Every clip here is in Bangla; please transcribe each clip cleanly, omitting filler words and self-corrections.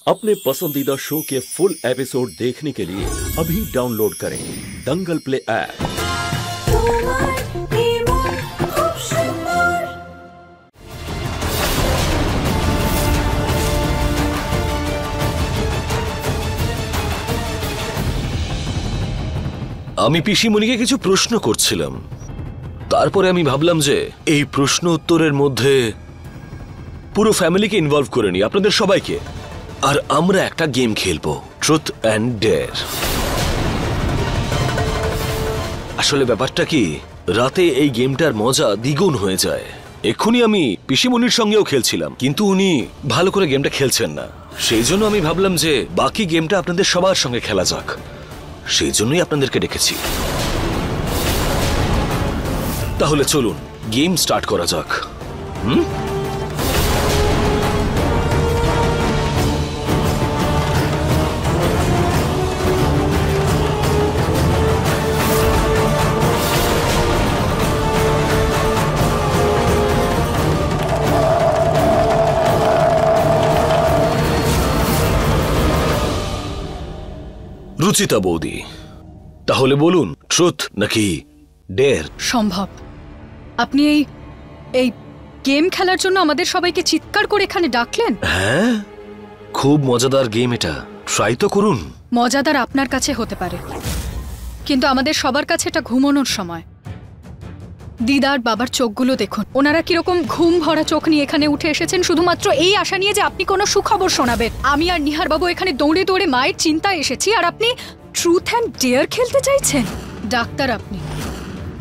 अपने पसंदीदा शो के फुल एपिसोड देखने के लिए अभी डाउनलोड करें दंगल प्ले ऐप। আমি পিসিমণিকে কিছু প্রশ্ন করছিলাম, তারপরে আমি ভাবলাম যে এই প্রশ্ন উত্তরের মধ্যে পুরো ফ্যামিলিকে ইনভলভ করে নি, আপনাদের সবাইকে। আর আমরা একটা গেম খেলবো, ট্রুথ অ্যান্ড ডেয়ার। আসলে ব্যাপারটা কি, রাতে এই গেমটার মজা দ্বিগুণ হয়ে যায়। এক্ষুনি আমি পিসিমণির সঙ্গেও খেলছিলাম, কিন্তু উনি ভালো করে গেমটা খেলছেন না। সেই জন্য আমি ভাবলাম যে বাকি গেমটা আপনাদের সবার সঙ্গে খেলা যাক, সেই জন্যই আপনাদেরকে ডেকেছি। তাহলে চলুন গেম স্টার্ট করা যাক। রুচিতা বৌদি, তাহলে বলুন ট্রুথ নাকি ডেয়ার? সম্ভব। আপনি এই গেম খেলার জন্য আমাদের সবাইকে চিৎকার করে এখানে ডাকলেন? হ্যাঁ, খুব মজাদার গেম এটা, ট্রাই তো করুন। মজাদার আপনার কাছে হতে পারে, কিন্তু আমাদের সবার কাছে এটা ঘুমানোর সময়। দিদার বাবার চোখগুলো দেখুন, ওনারা কিরকম ঘুম ভরা চোখ নিয়ে এখানে উঠে এসেছেন শুধুমাত্র এই আশা নিয়ে যে আপনি কোনো সুখবর শোনাবেন। আমি আর নিহার বাবু এখানে দৌড়ে দৌড়ে মায়ের চিন্তায় এসেছি, আর আপনি ট্রুথ অ্যান্ড ডেয়ার খেলতে চাইছেন? ডাক্তার, আপনি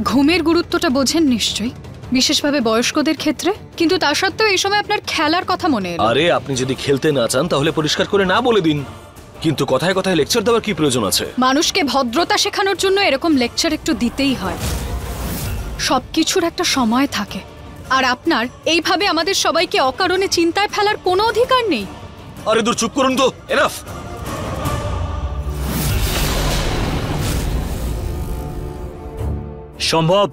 ঘুমের গুরুত্বটা বোঝেন নিশ্চয়ই, বিশেষভাবে বয়স্কদের ক্ষেত্রে, কিন্তু তা সত্ত্বেও এই সময় আপনার খেলার কথা মনে এলো। আরে আপনি যদি খেলতে না চান তাহলে পরিষ্কার করে না বলে দিন, কিন্তু কথায় কথায় লেকচার দেওয়ার কি প্রয়োজন আছে? মানুষকে ভদ্রতা শেখানোর জন্য এরকম লেকচার একটু দিতেই হয়। সবকিছুর একটা সময় থাকে, আর আপনার এইভাবে আমাদের সবাইকে অকারণে চিন্তায় ফেলার কোনো অধিকার নেই। আরে দূর, চুপ করুন তো, এনাফ। সম্ভব,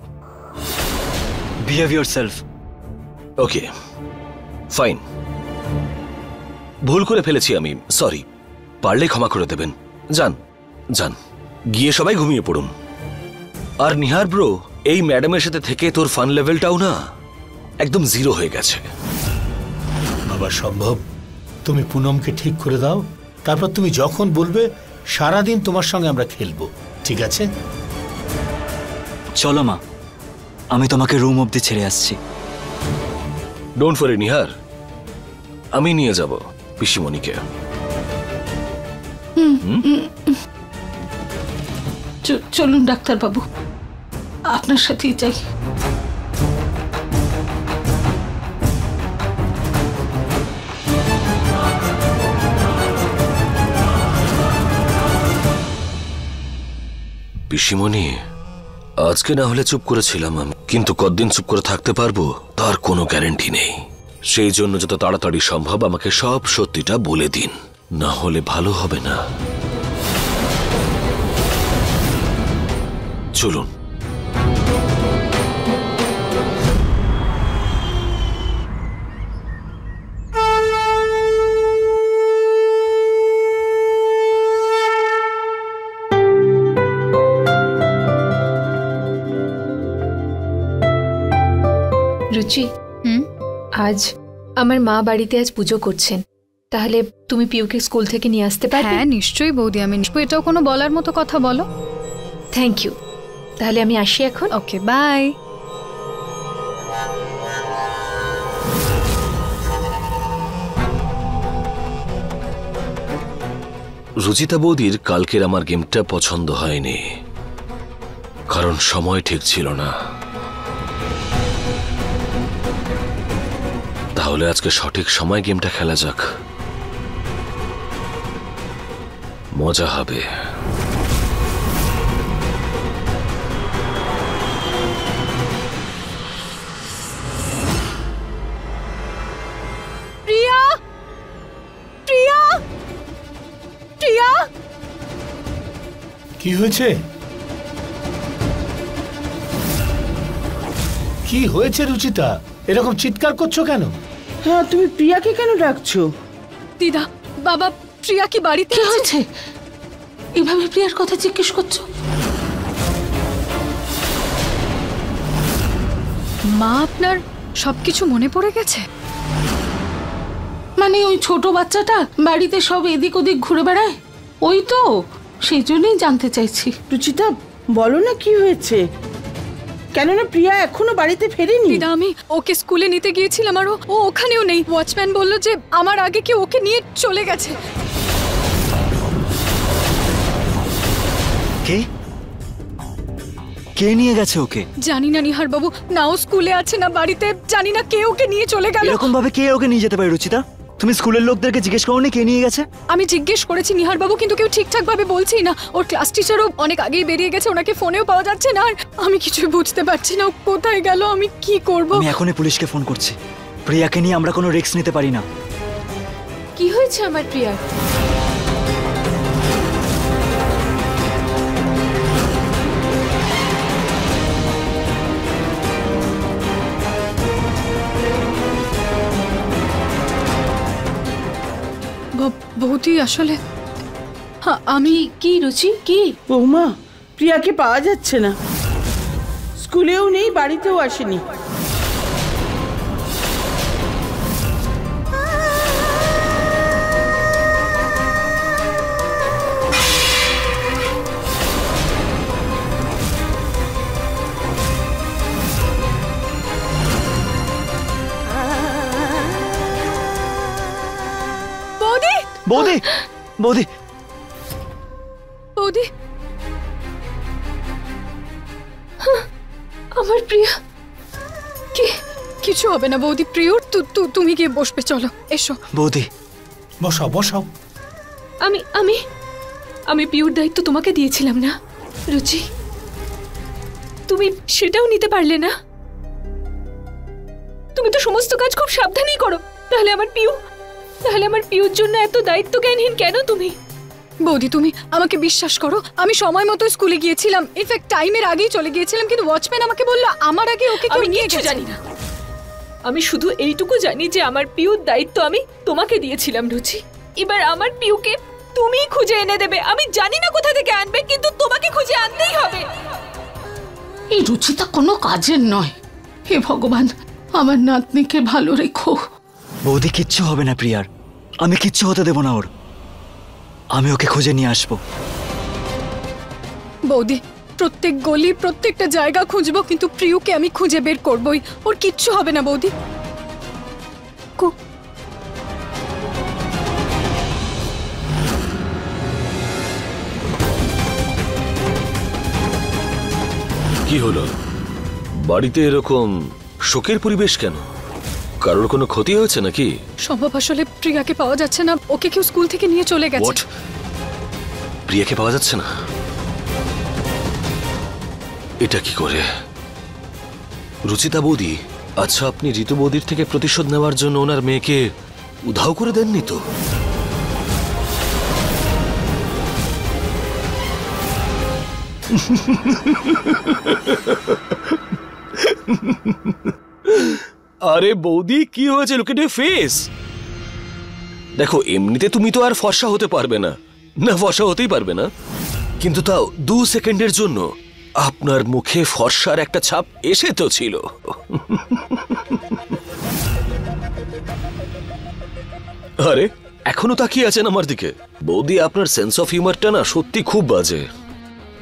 বিহেভ ইয়োরসেলফ। ওকে ফাইন, ভুল করে ফেলেছি আমি, সরি। পারলে ক্ষমা করে দেবেন। যান যান, গিয়ে সবাই ঘুমিয়ে পড়ুন। আর নিহার ব্রো, এই ম্যাডামের সাথে থেকে তোর ফান লেভেলটাও না একদম জিরো হয়ে গেছে। বাবা সম্ভব, তুমি পুনমকে ঠিক করে দাও, তারপর তুমি যখন বলবে সারাদিন তোমার সঙ্গে আমরা খেলবো, ঠিক আছে? চলো মা, আমি তোমাকে রুম অবধি ছেড়ে আসছি। ডোন্ট ওয়ারি নিহার, আমি নিয়ে যাব পিসিমণিকে। চলুন ডাক্তার বাবু, আপনার সাথেই যাই। পিসিমণি, আজকে না হলে চুপ করেছিলাম আমি, কিন্তু কতদিন চুপ করে থাকতে পারবো তার কোনো গ্যারান্টি নেই। সেই জন্য যত তাড়াতাড়ি সম্ভব আমাকে সব সত্যিটা বলে দিন, না হলে ভালো হবে না। চলুন। রুচি, আজ আমার মা বাড়িতে আজ পুজো করছেন, তাহলে তুমি পিউকে স্কুল থেকে নিয়ে আসতে পারবে? হ্যাঁ নিশ্চয়ই বৌদি, আমি এটাও কোনো বলার মতো কথা বলো। থ্যাংক ইউ, তাহলে আমি আসি এখন। ওকে, বাই। রুচিতা বৌদির কালকের আমার গেমটা পছন্দ হয়নি, কারণ সময় ঠিক ছিল না। তাহলে আজকে সঠিক সময় গেমটা খেলা যাক, মজা হবে। প্রিয়া, প্রিয়া, প্রিয়া। কি হয়েছে? কি হয়েছে রুচিতা, এরকম চিৎকার করছো কেন? হ্যাঁ, তুমি প্রিয়াকে কেন ডাকছো? দিদা, বাবা প্রিয়া কি বাড়িতে কি আছে? হয়েছে? এভাবে প্রিয়ার কথা জিজ্ঞেস করছো? মা আপনার সবকিছু মনে পড়ে গেছে? মানে ওই ছোট বাচ্চাটা বাড়িতে সব এদিক ওদিক ঘুরে বেড়ায়, ওই তো, সেই জন্যই জানতে চাইছি। রুচিতা, বলো না কি হয়েছে? কেননা প্রিয়া এখনো বাড়িতে ফেরেনি। দিদা আমি ওকে স্কুলে নিতে গিয়েছিলাম আর ও ওখানেও নেই। ওয়াচম্যান বলল যে আমার আগে কি ওকে নিয়ে চলে গেছে। কে কে নিয়ে গেছে ওকে? জানি না নিহার বাবু, না ও স্কুলে আছে না বাড়িতে, জানি না কে ওকে নিয়ে চলে গেল। এরকম ভাবে কে ওকে নিয়ে যেতে পারে রুচিতা? তুমি স্কুলের লোকদেরকে জিজ্ঞেস করোনি কে নিয়ে গেছে? আমি জিজ্ঞেস করেছি নিহার বাবু, কিন্তু কেউ ঠিকঠাক ভাবে বলছেই না। ওর ক্লাস টিচারও অনেক আগেই বেরিয়ে গেছে, ওনাকে ফোনেও পাওয়া যাচ্ছে না। আর আমি কিছুই বুঝতে পারছি না ও কোথায় গেল, আমি কি করব। আমি এখনই পুলিশকে ফোন করছি। প্রিয়াকে নিয়ে আমরা কোনো রিস্ক নিতে পারি না। কি হয়েছে আমার প্রিয়ার? বৌদি আসলে হ্যাঁ আমি কি রুচি কি? বৌমা, প্রিয়াকে পাওয়া যাচ্ছে না। স্কুলেও নেই, বাড়িতেও আসেনি। বৌদি বৌদি বৌদি আমার প্রিয়া কি? কিছু হবে না বৌদি। প্রিয়র তুমি গিয়ে বসবে, চলো এসো। বৌদি বসাও বসাও। আমি আমি আমি পিউর দায়িত্ব তোমাকে দিয়েছিলাম না রুচি? তুমি সেটাও নিতে পারলে না। তুমি তো সমস্ত কাজ খুব সাবধানেই করো। তাহলে আমার পিউর জন্য এত দায়িত্বজ্ঞানহীন কেন তুমি? বৌদি তুমি আমাকে বিশ্বাস করো, আমি সময় মতো স্কুলে গিয়েছিলাম, ইনফ্যাক্ট টাইমের আগেই চলে গিয়েছিলাম, কিন্তু ওয়াচম্যান আমাকে বলল আমার আগে ওকে কেউ নিয়ে গেছে। জানি না, আমি শুধু এইটুকু জানি যে আমার পিউর দায়িত্ব আমি তোমাকে দিয়েছিলাম রুচি। এবার আমার পিউকে তুমি খুঁজে এনে দেবে। আমি জানি না কোথা থেকে আনবে, কিন্তু তোমাকে খুঁজে আনতেই হবে। এই রুচিতা কোনো কাজের নয়। হে ভগবান, আমার নাতনিকে ভালো রেখো। বৌদি কিচ্ছু হবে না প্রিয়ার, আমি কিচ্ছু হতে দেব না ওর। আমি ওকে খুঁজে নিয়ে আসবো। বৌদি প্রত্যেক গলি প্রত্যেকটা জায়গা খুঁজবো, কিন্তু প্রিয়কে আমি খুঁজে বের করবই। ওর কিচ্ছু হবে না বৌদি। কি হলো? বাড়িতে এরকম শোকের পরিবেশ কেন? কারোর কোনো ক্ষতি হয়েছে নাকি? সম্ভব আসলে প্রিয়াকে পাওয়া যাচ্ছে না, ওকে কেউ স্কুল থেকে নিয়ে চলে গেছে। What? প্রিয়াকে পাওয়া যাচ্ছে না? এটা কি করে? রুচিতা বৌদি, আচ্ছা আপনি ঋতু বৌদির থেকে প্রতিশোধ নেওয়ার জন্য ওনার মেয়েকে উধাও করে দেননি তো? আরে বৌদি কি হয়েছে? Look at your face. দেখো এমনিতে তুমি তো আর ফর্সা হতে পারবে না, না ফর্সা হতেই পারবে না, কিন্তু তাও 2 সেকেন্ডের জন্য আপনার মুখে ফর্সার একটা ছাপ এসে তো ছিল। আরে এখনো তাকিয়ে আছেন আমার দিকে? বৌদি আপনার সেন্স অফ হিউমারটা না সত্যি খুব বাজে।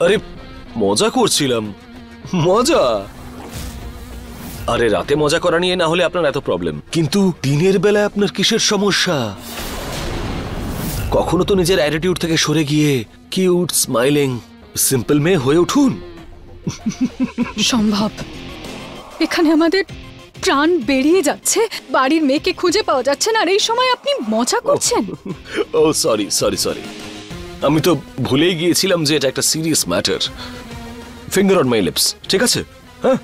আরে মজা করছিলাম, মজা। আরে রাতে মজা করা নিয়ে না হলে আপনার এত প্রবলেম, কিন্তু দিনের বেলায় আপনার কিসের সমস্যা? কখনো তো নিজের অ্যাটিটিউড থেকে সরে গিয়ে কিউট স্মাইলিং সিম্পল মেয়ে হয়ে উঠুন। সম্ভব। এখানে আমাদের প্রাণ বেরিয়ে যাচ্ছে, বাড়ির মেয়েকে খুঁজে পাওয়া যাচ্ছে না, আর এই সময় আপনি মজা করছেন। ও সরি সরি সরি, আমি তো ভুলেই গিয়েছিলাম যে এটা একটা serious matter. Finger on my lips, ঠিক আছে? হ্যাঁ,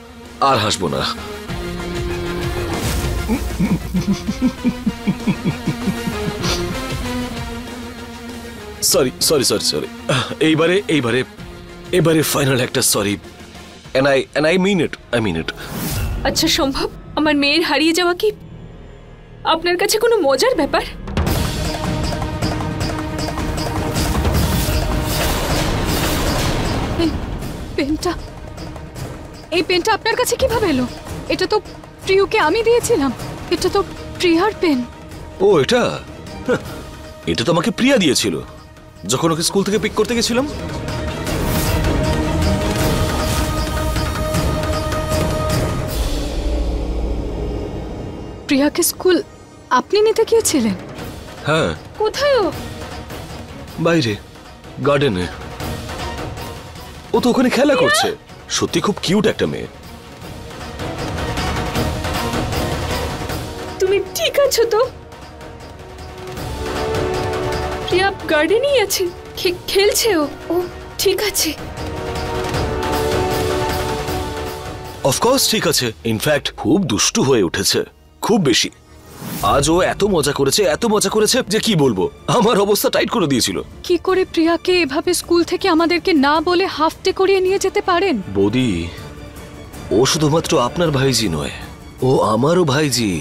আর হাসবো না। সরি সরি সরি সরি, এইবারে এইবারে এবারে ফাইনাল একটা sorry, and I mean it. আচ্ছা সম্ভব, আমার মেয়ের হারিয়ে যাওয়া কি আপনার কাছে কোনো মজার ব্যাপার? পেনটা আপনার কাছে কিভাবে এলো? এটা তো প্রিয়কে আমি দিয়েছিলাম। এটা তো প্রিয়ার পেন। ও এটা এটা তো আমাকে প্রিয়া দিয়েছিল যখন ওকে স্কুল থেকে পিক করতে গেছিলাম। প্রিয়াকে স্কুল আপনি নিতে গিয়েছিলেন? হ্যাঁ। কোথায় ও? বাইরে গার্ডেনে। ও তো ওখানে খেলা করছে। সত্যি খুব কিউট একটা মেয়ে। তুমি ঠিক আছো তো? প্রিয়া গার্ডেনেই আছে, খেলছে। ও ঠিক আছে? অফকোর্স ঠিক আছে। ইনফ্যাক্ট খুব দুষ্টু হয়ে উঠেছে, খুব বেশি। আজ ও এত মজা করেছে যে কি বলবো, আমার অবস্থা টাইট করে দিয়েছিল। কি করে প্রিয়াকে এভাবে স্কুল থেকে আমাদেরকে না বলে হাফ ডে করিয়ে নিয়ে যেতে পারেন? বৌদি, ও শুধুমাত্র আপনার ভাইজি নয়, ও আমারও ভাইজি।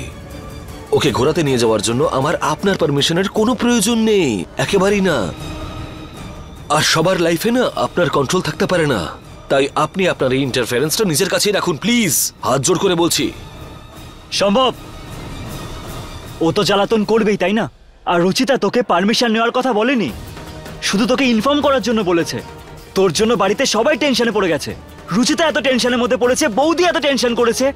ওকে ঘোরাতে নিয়ে যাওয়ার জন্য আমার আপনার পারমিশনের কোনো প্রয়োজন নেই, একেবারেই না। আর সবার লাইফে না আপনার কন্ট্রোল থাকতে পারে না, তাই আপনি আপনার এই ইন্টারফারেন্সটা নিজের কাছেই রাখুন প্লিজ, হাত জোড় করে বলছি। সম্ভব, ও তো জ্বালাতন করবেই তাই না? আর রুচিতা তোকে পারমিশন নেওয়ার কথা বলেনি, শুধু তোকে ইনফর্ম করার জন্য বলেছে। তোর জন্য বাড়িতে সবাই টেনশনে পড়ে গেছে। রুচিতা এত টেনশনের মধ্যে পড়েছে, বৌদি এত টেনশন করেছে,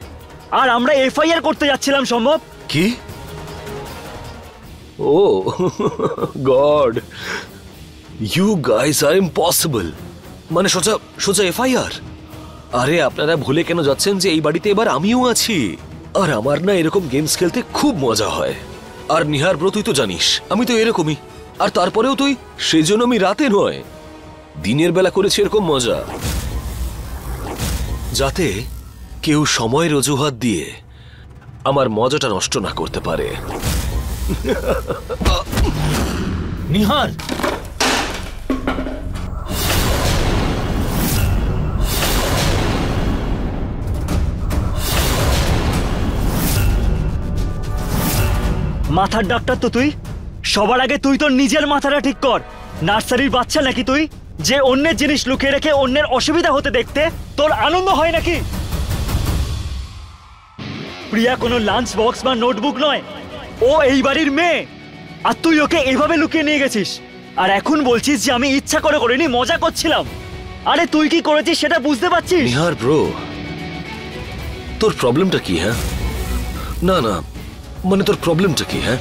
আর আমরা এফআইআর করতে যাচ্ছিলাম। সম্ভব কি? Oh god, you guys are impossible. মানে সোজা এফআইআর? আরে আপনারা ভুলে কেন যাচ্ছেন যে এই বাড়িতে এবার আমিও আছি, আর আমার না এরকম গেমস খেলতে খুব মজা হয়। আর নিহার ব্রো, তুই তো জানিস আমি তো এরকমই। আর তারপরেও তুই, সেই জন্য আমি রাতে নয় দিনের বেলা করেছি এরকম মজা, যাতে কেউ সময়ের অজুহাত দিয়ে আমার মজাটা নষ্ট না করতে পারে। নিহার, মাথার ডাক্তার তো তুই। সবার আগে তুই তোর নিজের মাথাটা ঠিক কর। নার্সারির বাচ্চা নাকি তুই, যে অন্যের জিনিস লুকিয়ে রেখে অন্যের অসুবিধা হতে দেখতে তোর আনন্দ হয় নাকি? প্রিয়া কোনো লাঞ্চ বক্স বা নোটবুক নয়, ও এই বাড়ির মেয়ে। আর তুই ওকে এইভাবে লুকিয়ে নিয়ে গেছিস, আর এখন বলছিস যে আমি ইচ্ছা করে করিনি, মজা করছিলাম। আরে তুই কি করেছিস সেটা বুঝতে পারছিস? নিহার ব্রো, তোর প্রবলেমটা কি? হ্যাঁ না না, মানে তোর প্রবলেমটা কি? হ্যাঁ,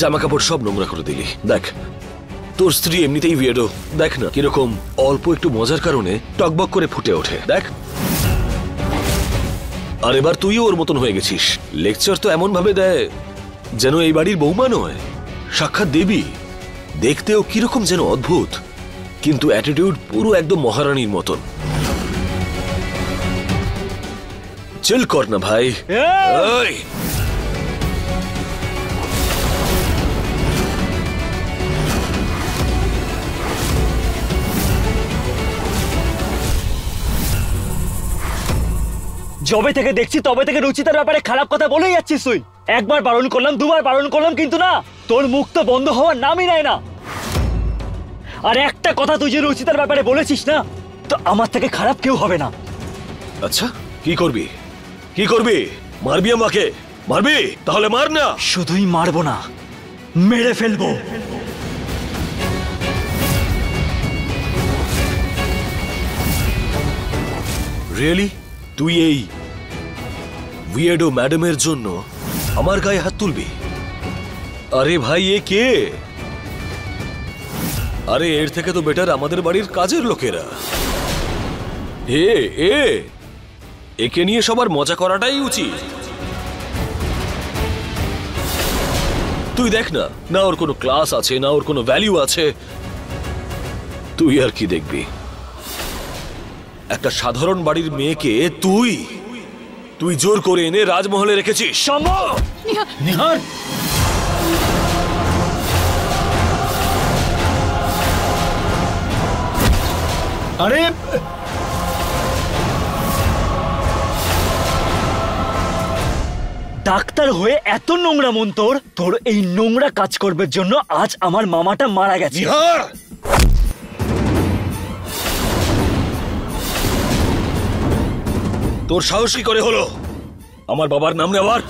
জামা কাপড় সব নোংরা করে দিলি। দেখ, তোর স্ত্রী এমনিতেই উইয়ার্ডো, দেখ না কিরকম অল্প একটু মজার কারণে টকবক করে ফুটে ওঠে। দেখ, আর এবার তুইও ওর মতন হয়ে গেছিস। লেকচার তো এমন ভাবে দেয় যেন এই বাড়ির বৌমা নয়, সাক্ষাৎ দেবী। দেখতেও কিরকম যেন অদ্ভুত, কিন্তু অ্যাটিটিউড পুরো একদম মহারানীর মতন। চিল কর না ভাই। এই যবে থেকে দেখছি তবে থেকে রুচিতার ব্যাপারে খারাপ কথা বলেই যাচ্ছিস তুই। একবার বারণ করলাম, দুবার বারণ করলাম, কিন্তু না, তোর মুখ তো বন্ধ হওয়ার নামই নেয় না। আর একটা কথা তুই যে রুচিতার ব্যাপারে বলেছিস না, তো আমার থেকে খারাপ কেউ হবে না। আচ্ছা, কি করবি? কি করবি? মারবি আমাকে? মারবি? তাহলে মার না। শুধুই মারবো না, মেরে ফেলবো। রিয়েলি? তুই এই উইয়ার্ডো ম্যাডামের জন্য আমার গায়ে হাত তুলবি? আরে ভাই, এ কে? আরে এর থেকে তো বেটার আমাদের বাড়ির কাজের লোকেরা। একে নিয়ে সবার মজা করাটাই উচিত। তুই দেখ না, না ওর কোনো ক্লাস আছে, না ওর কোনো ভ্যালু আছে। তুই আর কি দেখবি? একটা সাধারণ বাড়ির মেয়েকে তুই জোর করে এনে রাজমহলে রেখেছিস। সম্ভব? নিহার, আরে ডাক্তার হয়ে এত নোংরা মন তোর? তোর এই নোংরা কাজ করবার জন্য আজ আমার মামাটা মারা গেছে। তোর সাহস কি করে হলো আমার বাবার নাম নেওয়ার?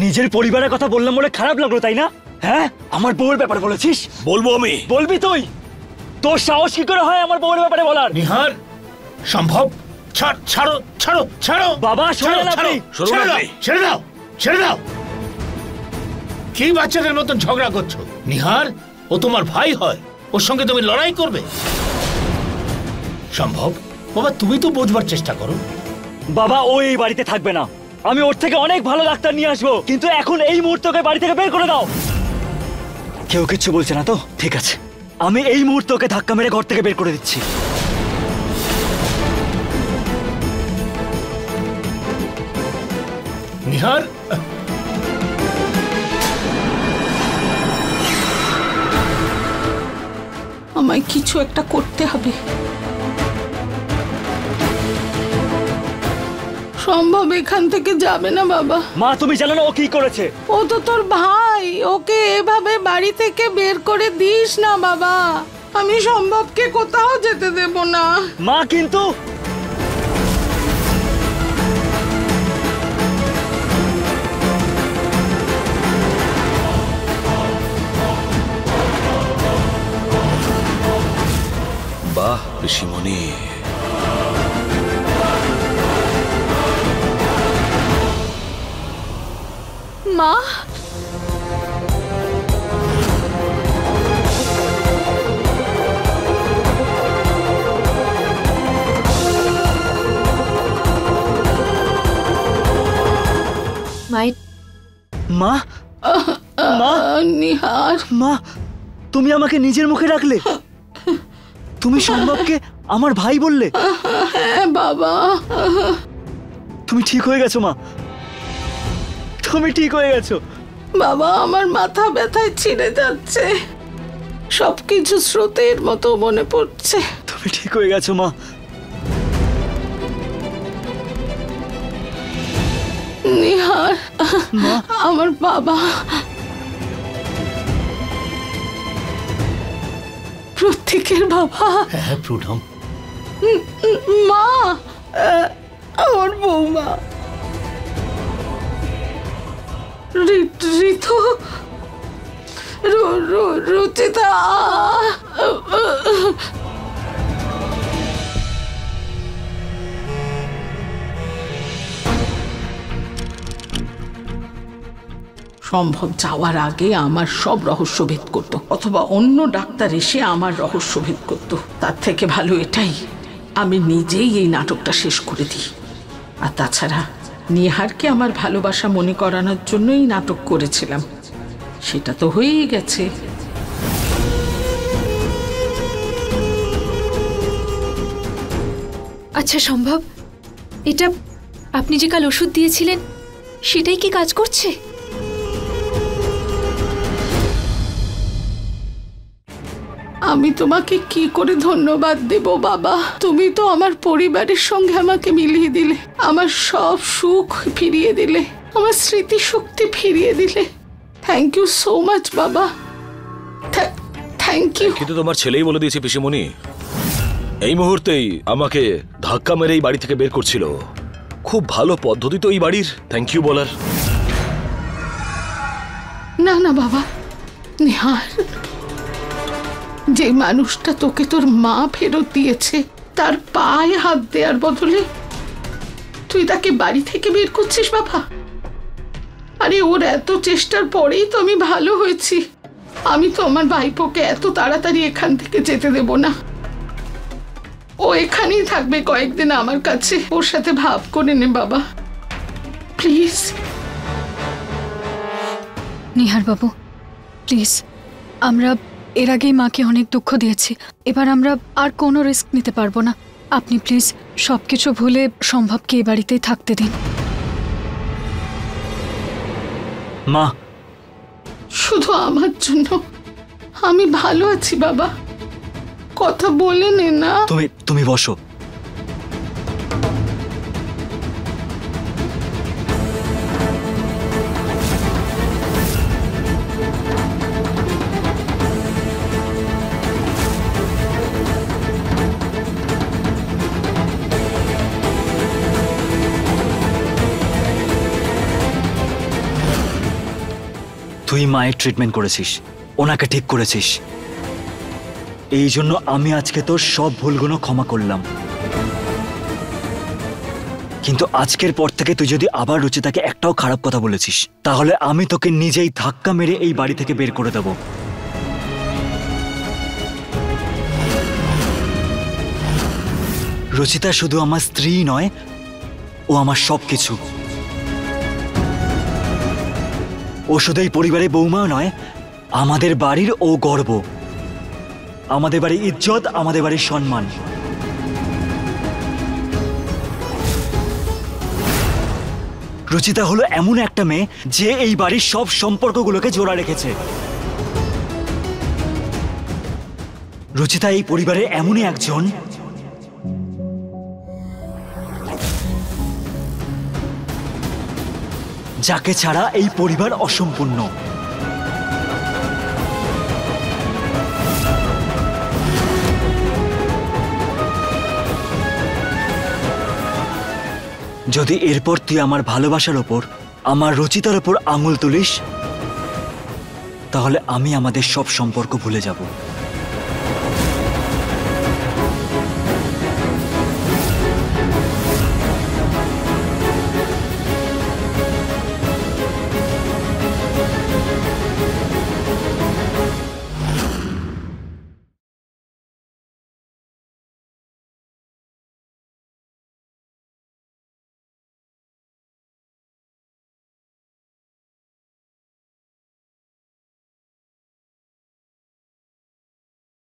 নিজের পরিবারের কথা বললাম বলে খারাপ লাগলো তাই না? হ্যাঁ, আমার বউয়ের ব্যাপারে বলেছিস? বলবো আমি। বলবি তুই? তোর সাহস কি করে হয় আমার বউয়ের ব্যাপারে বলার? নিহার, সম্ভব, ছাড়ো ছাড়ো ছাড়ো। বাবা শুনুন আপনি। ছেড়ে দাও, ছেড়ে দাও। কি বাচ্চাদের মতন ঝগড়া করছো? নিহার, ও তোমার ভাই হয়, ওর সঙ্গে তুমি লড়াই করবে? সম্ভব, বাবা তুমি তো বোঝবার চেষ্টা করো। বাবা ও এই বাড়িতে থাকবে না। আমি ওর থেকে অনেক ভালো ডাক্তার নিয়ে আসবো, কিন্তু এখন এই মুহূর্তকে বাড়ি থেকে বের করে দাও। কেউ কিচ্ছু বলছে না তো? ঠিক আছে, আমি এই মুহূর্তকে ধাক্কা মেরে ঘর থেকে বের করে দিচ্ছি। নিহার, আমায় কিছু একটা করতে হবে। সম্ভব এখান থেকে যাবে না বাবা। মা তুমি জানো না ও কি করেছে? ও তো তোর ভাই, ওকে এভাবে বাড়ি থেকে বের করে দিস না বাবা। আমি সম্ভবকে কোথাও যেতে দেব না। মা কিন্তু বাহ ঋষিমণি, মা, মা মা নিহার, মা তুমি আমাকে নিজের মুখে রাখলে? তুমি সম্ভবকে আমার ভাই বললে? হ্যাঁ বাবা। তুমি ঠিক হয়ে গেছো মা, তুমি ঠিক হয়ে গেছো। বাবা আমার মাথা ব্যথায় ছিঁড়ে যাচ্ছে, সবকিছু স্রোতের মতো মনে পড়ছে। তুমি ঠিক হয়ে গেছো মা। নিহার, আমার বাবা প্রত্যেকের বাবা। হ্যাঁ প্রণাম। মা, আমার বৌমা ঋতু, রুচিতা। সম্ভব যাওয়ার আগে আমার সব রহস্য ভেদ করত, অথবা অন্য ডাক্তার এসে আমার রহস্য ভেদ করত। তার থেকে ভালো এটাই আমি নিজেই এই নাটকটা শেষ করে দিই। আর তাছাড়া নিহারকে আমার ভালোবাসা মনে করানোর জন্যই নাটক করেছিলাম, সেটা তো হয়েই গেছে। আচ্ছা সম্ভব, এটা আপনি যে কাল ওষুধ দিয়েছিলেন সেটাই কি কাজ করছে? আমি তোমাকে কি করে ধন্যবাদ দেব বাবা? তুমি তো আমার পরিবারের সঙ্গে আমাকে মিলিয়ে দিলে, আমার সব সুখ ফিরিয়ে দিলে, আমার স্মৃতিশক্তি ফিরিয়ে দিলে। থ্যাংক ইউ সো মাচ বাবা, থ্যাংক ইউ। কিন্তু তোমার ছেলেই বলে দিয়েছে পিসিমণি, এই মুহূর্তেই আমাকে ধাক্কা মেরে এই বাড়ি থেকে বের করছিল। খুব ভালো পদ্ধতি তো এই বাড়ির থ্যাংক ইউ বলার। না না বাবা, নিহার, যে মানুষটা তোকে তোর মা ফেরত দিয়েছে তার পায়ে হাত দেওয়ার বদলে তুই তাকে বাড়ি থেকে বের করছিস বাবা। আরে ওর এত চেষ্টার পরেই তো আমি ভালো হয়েছি। আমি তো আমার ভাইপোকে এত তাড়াতাড়ি এখান থেকে যেতে দেব না। ও এখানেই থাকবে কয়েকদিন আমার কাছে। ওর সাথে ভাব করে নে বাবা, প্লিজ। নিহার বাবু প্লিজ, আমরা এর আগেই মাকে অনেক দুঃখ দিয়েছি, এবার আমরা আর কোনো রিস্ক নিতে পারবো না। আপনি প্লিজ সবকিছু ভুলে সম্ভবকে এই বাড়িতেই থাকতে দিন। মা শুধু আমার জন্য। আমি ভালো আছি বাবা, কথা বলে নে না। তুমি বসো। তুই মায়ের ট্রিটমেন্ট করেছিস, ওনাকে ঠিক করেছিস, এই জন্য আমি আজকে তোর সব ভুলগুলো ক্ষমা করলাম। কিন্তু আজকের পর থেকে তুই যদি আবার রুচিতাকে একটাও খারাপ কথা বলেছিস, তাহলে আমি তোকে নিজেই ধাক্কা মেরে এই বাড়ি থেকে বের করে দেব। রুচিতা শুধু আমার স্ত্রী নয়, ও আমার সবকিছু। ও শুধু এই পরিবারের বৌমাও নয়, আমাদের বাড়ির ও গর্ব, আমাদের বাড়ির ইজ্জত, আমাদের বাড়ির সম্মান। রুচিতা হলো এমন একটা মেয়ে যে এই বাড়ির সব সম্পর্কগুলোকে জোড়া রেখেছে। রুচিতা এই পরিবারের এমনই একজন যাকে ছাড়া এই পরিবার অসম্পূর্ণ। যদি এরপর তুই আমার ভালোবাসার ওপর, আমার রুচিতার ওপর আঙুল তুলিস, তাহলে আমি আমাদের সব সম্পর্ক ভুলে যাব।